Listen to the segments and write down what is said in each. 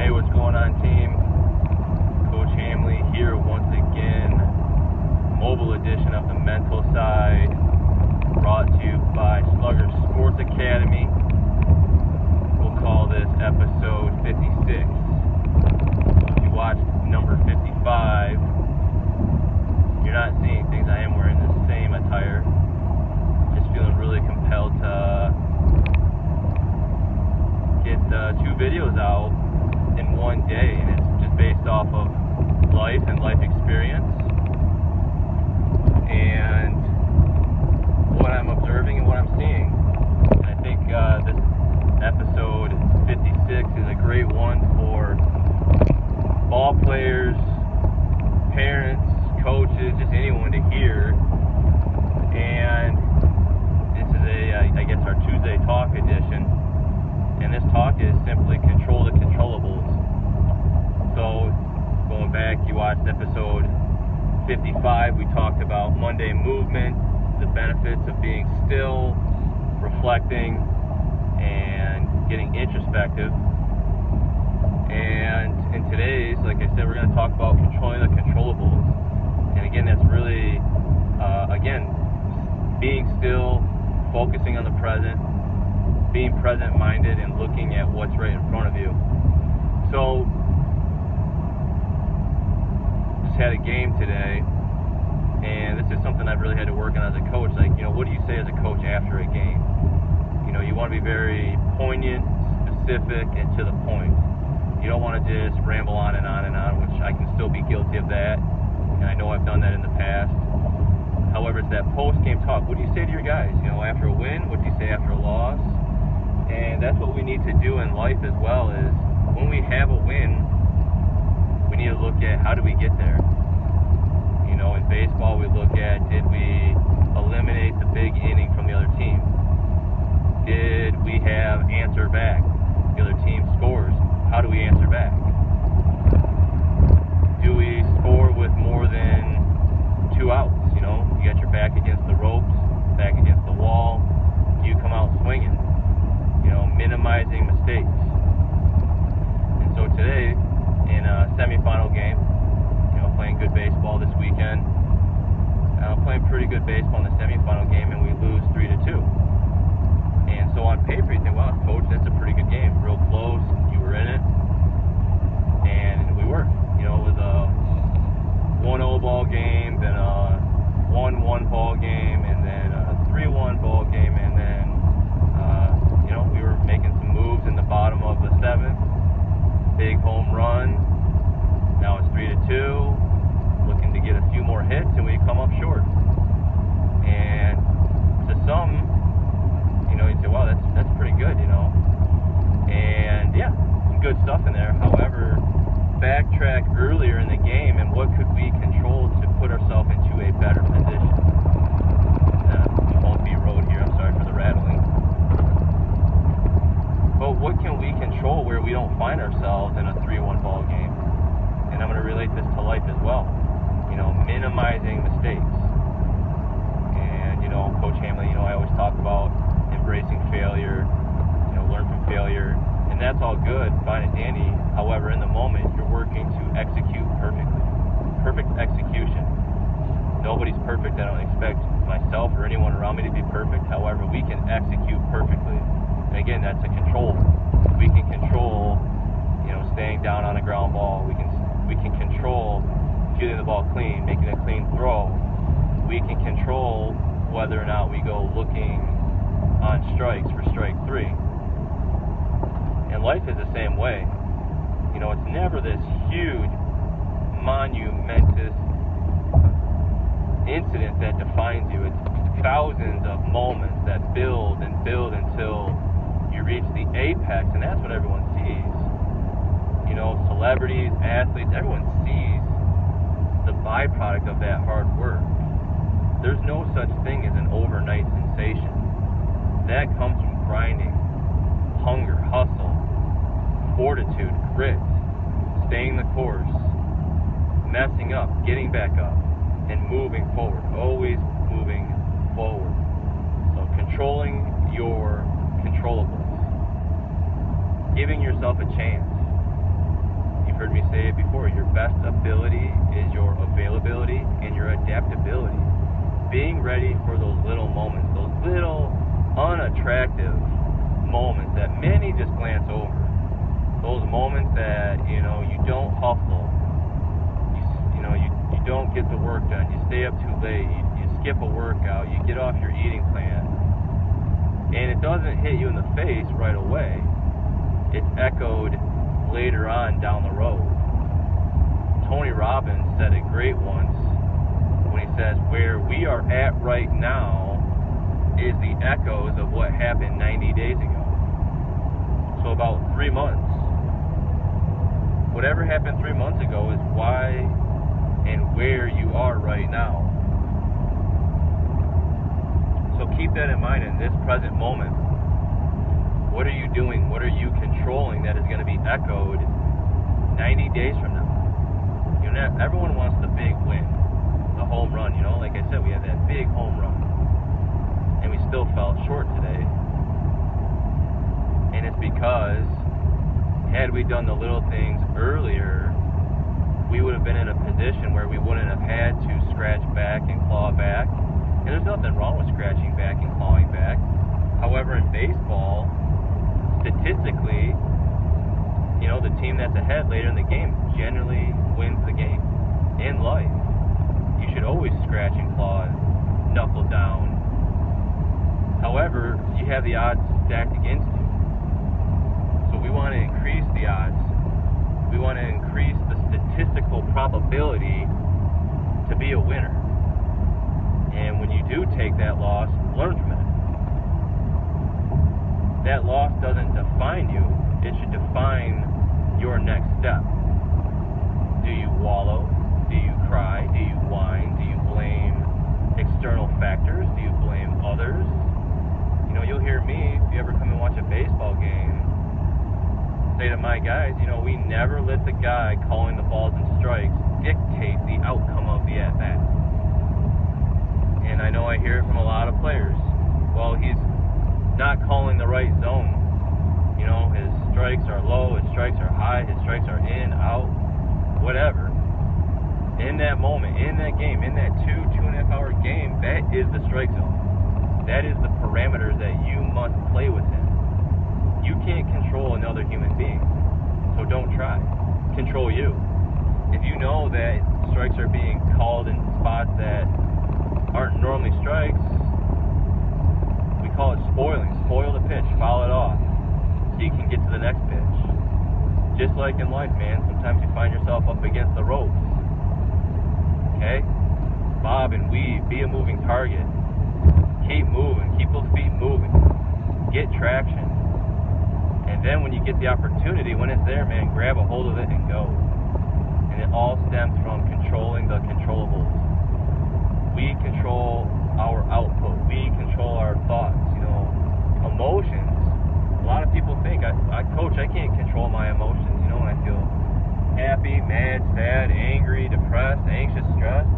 Hey, what's going on, team? Coach Hamley here once again. Mobile edition of the mental side, brought to you by Slugger Sports Academy. We'll call this episode 56. If you watched number 55, you're not seeing things. I am wearing the same attire. Just feeling really compelled to get 2 videos out in one day, and it's just based off of life and life experience and what I'm observing and what I'm seeing. And I think this episode 56 is a great one for ball players, parents, coaches, just anyone to hear. And this is I guess our Tuesday talk edition. And this talk is simply control the controllables. So, going back, you watched episode 55, we talked about Monday movement, the benefits of being still, reflecting, and getting introspective. And in today's, like I said, we're going to talk about controlling the controllables. And again, that's really, being still, focusing on the present, being present-minded and looking at what's right in front of you. So, just had a game today, and this is something I've really had to work on as a coach. Like, what do you say as a coach after a game? You want to be very poignant, specific, and to the point. You don't want to just ramble on and on and on, which I can still be guilty of that, and I know I've done that in the past. However, it's that post-game talk. What do you say to your guys? After a win, what do you say after a loss? And that's what we need to do in life as well, is when we have a win, we need to look at how do we get there. In baseball, we look at, did we eliminate the big inning from the other team? Did we have answer back? The other team scores. How do we answer back? Do we score with more than 2 outs? You got your back against the ropes, back against the wall. Do you come out swinging? Minimizing mistakes. And so today, in a semifinal game, playing good baseball this weekend, playing pretty good baseball in the semifinal game, and we lose 3-2. And so on paper, you think, wow, coach, that's a pretty good game. Real close, you were in it. And we were. It was a 1-0 ball game, then a 1-1 ball game, and then a 3-1 ball game, and then we were making some moves in the bottom of the 7th. Big home run. Now it's 3-2. Looking to get a few more hits, and we come up short. And to some, you'd say, wow, that's pretty good, And yeah, some good stuff in there. However, backtrack earlier in the game, and what could we control to put ourselves into a better position? Bumpy road here. I'm sorry for the rattling. But what can we control where we don't find ourselves in a 3-1 ball game? And I'm going to relate this to life as well. Minimizing mistakes. And, Coach Hamley, I always talk about embracing failure, learn from failure. And that's all good, fine and dandy. However, in the moment, you're working to execute perfectly. Perfect execution. Nobody's perfect. I don't expect myself or anyone around me to be perfect. However, we can execute perfectly. And again, that's a control. We can control, staying down on a ground ball. We can control getting the ball clean, making a clean throw. We can control whether or not we go looking on strikes for strike 3. And life is the same way. It's never this huge, monumentous incident that defines you. It's thousands of moments that build and build until you reach the apex, and that's what everyone sees. Celebrities, athletes, everyone sees the byproduct of that hard work. There's no such thing as an overnight sensation. That comes from grinding, hunger, hustle, fortitude, grit, staying the course, messing up, getting back up, and moving forward, always moving forward. So controlling your controllables, giving yourself a chance. best ability is your availability and your adaptability. Being ready for those little moments, those little unattractive moments that many just glance over. Those moments that, you don't hustle. You don't get the work done. You stay up too late. You skip a workout. You get off your eating plan. And it doesn't hit you in the face right away. It's echoed later on down the road. Tony Robbins said it great once when he says, where we are at right now is the echoes of what happened 90 days ago. So about 3 months. Whatever happened 3 months ago is why and where you are right now. So keep that in mind in this present moment. What are you doing? What are you controlling that is going to be echoed 90 days from now? Everyone wants the big win, the home run. Like I said, we had that big home run, and we still fell short today. And it's because had we done the little things earlier, we would have been in a position where we wouldn't have had to scratch back and claw back. And there's nothing wrong with scratching back and clawing back. However, in baseball, statistically, the team that's ahead later in the game generally wins the game. In life, you should always scratch and claw and knuckle down. However, you have the odds stacked against you. So we want to increase the odds. We want to increase the statistical probability to be a winner. And when you do take that loss, learn from it. That loss doesn't define you. It should define your next step. Do you wallow? Do you cry? Do you whine? Do you blame external factors? Do you blame others? You'll hear me, if you ever come and watch a baseball game, say to my guys, we never let the guy calling the balls and strikes dictate the outcome of the at-bat. And I know I hear it from a lot of players. Well, he's not calling the right zone. His strikes are low, his strikes are high, his strikes are in, out, whatever. In that moment, in that game, in that 2.5 hour game, that is the strike zone. That is the parameters that you must play within. You can't control another human being, so don't try. Control you. If you know that strikes are being called in spots that aren't normally strikes, we call it spoiling. Spoil the pitch, foul it off, so you can get to the next pitch. Just like in life, man, sometimes you find yourself up against the ropes. Okay? Bob and weave, be a moving target. Keep moving, keep those feet moving. Get traction. And then when you get the opportunity, when it's there, man, grab a hold of it and go. And it all stems from controlling the controllables. We control our output. We control our thoughts. Emotions. A lot of people think, Coach, I can't control my emotions. When I feel happy, mad, sad, angry, depressed, anxious, stressed.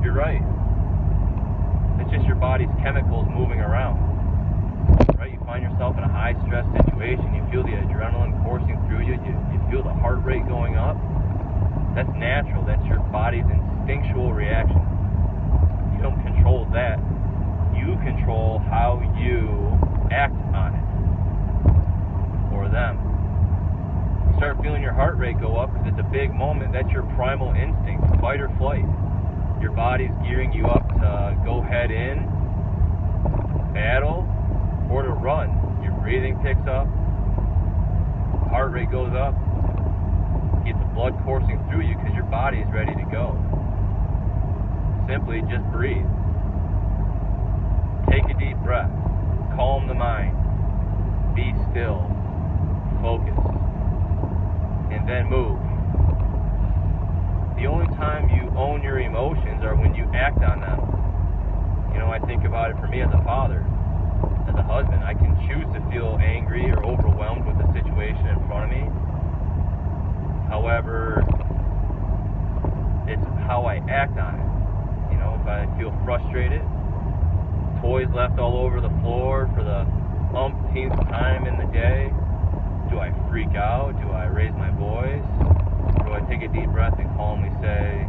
You're right. It's just your body's chemicals moving around. Right? You find yourself in a high-stress situation. You feel the adrenaline coursing through you. You feel the heart rate going up. That's natural. That's your body's instinctual reaction. You don't control that. You control how you act on it. Or them. You start feeling your heart rate go up because it's a big moment. That's your primal instinct, fight or flight. Your body's gearing you up to go head in, battle, or to run. Your breathing picks up, heart rate goes up, you get the blood coursing through you because your body is ready to go. Simply just breathe. Take a deep breath. Calm the mind. Be still. Focus. And then move. The only time you own your emotions are when you act on them. I think about it for me as a father, as a husband. I can choose to feel angry or overwhelmed with the situation in front of me. However, it's how I act on it. If I feel frustrated, toys left all over the floor for the umpteenth time in the day, do I freak out? Do I raise my voice? Or do I take take a deep breath and calmly say,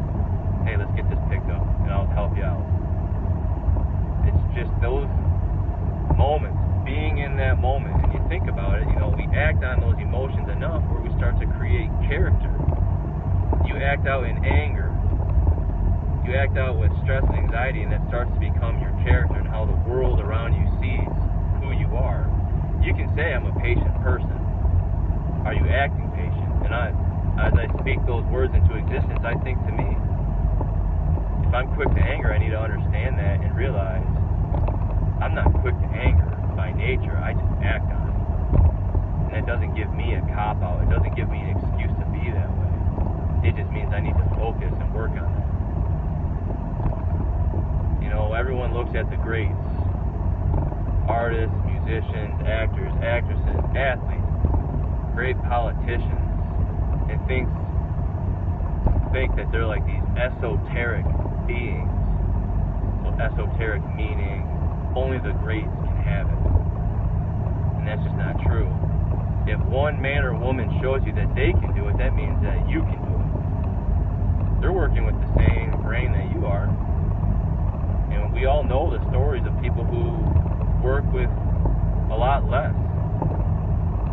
hey, let's get this picked up, and I'll help you out. It's just those moments, being in that moment, and you think about it, we act on those emotions enough where we start to create character. You act out in anger. You act out with stress and anxiety, and that starts to become your character and how the world around you sees who you are. You can say, I'm a patient person. Are you acting patient? And as I speak those words into existence, I think to me, if I'm quick to anger, I need to understand that and realize I'm not quick to anger by nature. I just act on it. And that doesn't give me a cop-out. It doesn't give me an excuse to be that way. It just means I need to focus and work on that. Everyone looks at the greats. Artists, musicians, actors, actresses, athletes, great politicians, and think that they're like these esoteric beings. So esoteric meaning only the greats can have it. And that's just not true. If one man or woman shows you that they can do it, that means that you can do it. They're working with the same brain that you are. And we all know the stories of people who work with a lot less,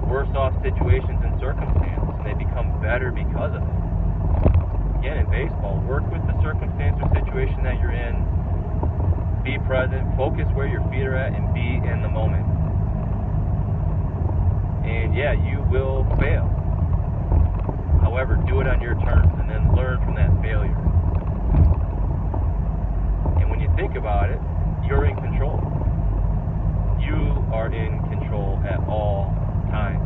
worse off situations and circumstances, and they become better because of it. Again, in baseball, work with the circumstance or situation that you're in, be present, focus where your feet are at, and be in the moment. And yeah, you will fail. However, do it on your terms, and then learn from that failure. And when you think about it, you're in control. You are in control at all times.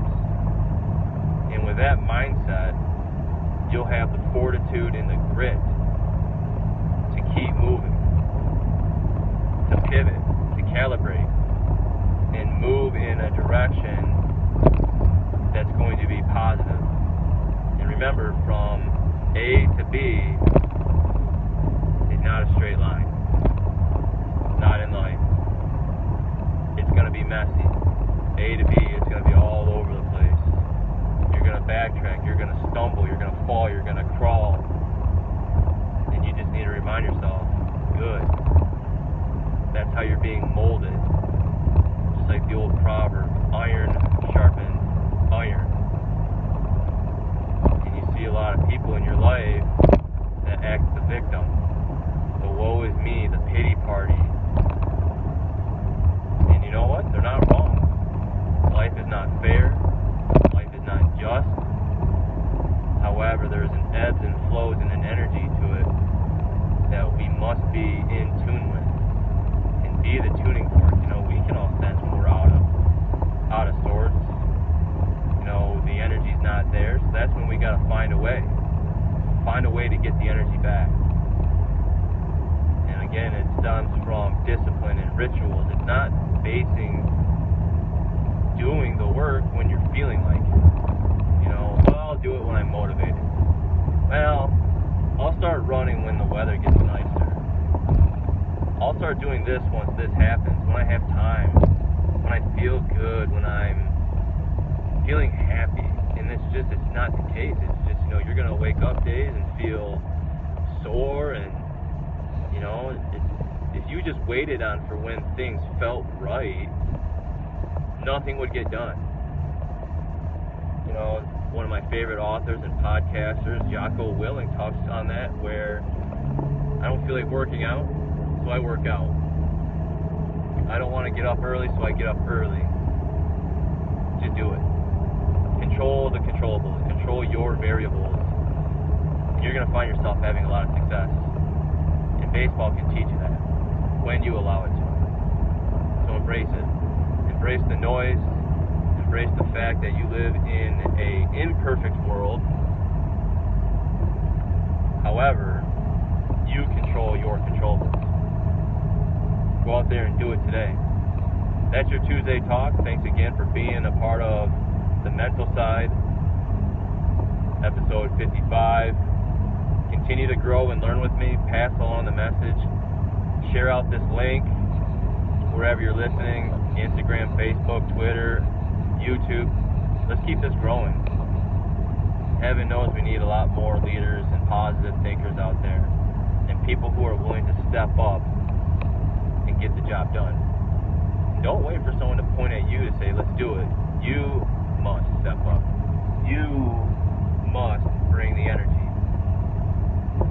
And with that mindset, you'll have the fortitude and the grit to keep moving, to pivot, to calibrate, and move in a direction that's going to be positive. And remember, from A to B is not a straight line. Not in life. It's going to be messy. A to B, it's going to be all over the place. You're going to backtrack, you're going to stumble, you're going to fall, you're going to crawl. And you just need to remind yourself, good. That's how you're being molded. Just like the old proverb, iron sharpens iron. And you see a lot of people in your life that act the victim. The woe is me, the pity party. And you know what? They're not wrong. Life is not fair. Life is not just. However, there's an ebbs and flows and an energy to it that we must be in tune with and be the tuning fork. We can all sense when we're out of sorts. The energy's not there, so that's when we got to find a way to get the energy back. And again, it stems from discipline and rituals. It's not basing doing the work when you're feeling like it. I'll do it when I'm motivated. Well, I'll start running when the weather gets nicer. I'll start doing this once this happens, when I have time, when I feel good, when I'm feeling happy. And it's not the case. It's just, you're going to wake up days and feel sore, and if you just waited on for when things felt right, nothing would get done. One of my favorite authors and podcasters, Jocko Willink, talks on that, where I don't feel like working out, so I work out. I don't want to get up early, so I get up early. Just do it. Control the controllables. Control your variables. And you're going to find yourself having a lot of success. And baseball can teach you that when you allow it to. So embrace it. Embrace the noise. Embrace the fact that you live in an imperfect world. However, you control your controllables. Go out there and do it today. That's your Tuesday talk. Thanks again for being a part of the mental side. Episode 55. Continue to grow and learn with me. Pass along the message. Share out this link wherever you're listening. Instagram, Facebook, Twitter, YouTube. Let's keep this growing. heaven knows we need a lot more leaders and positive thinkers out there, and people who are willing to step up and get the job done. Don't wait for someone to point at you to say, let's do it. You must step up. You must bring the energy.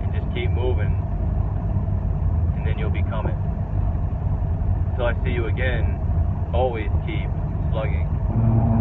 And just keep moving, and then you'll become it. Until I see you again, always keep slugging.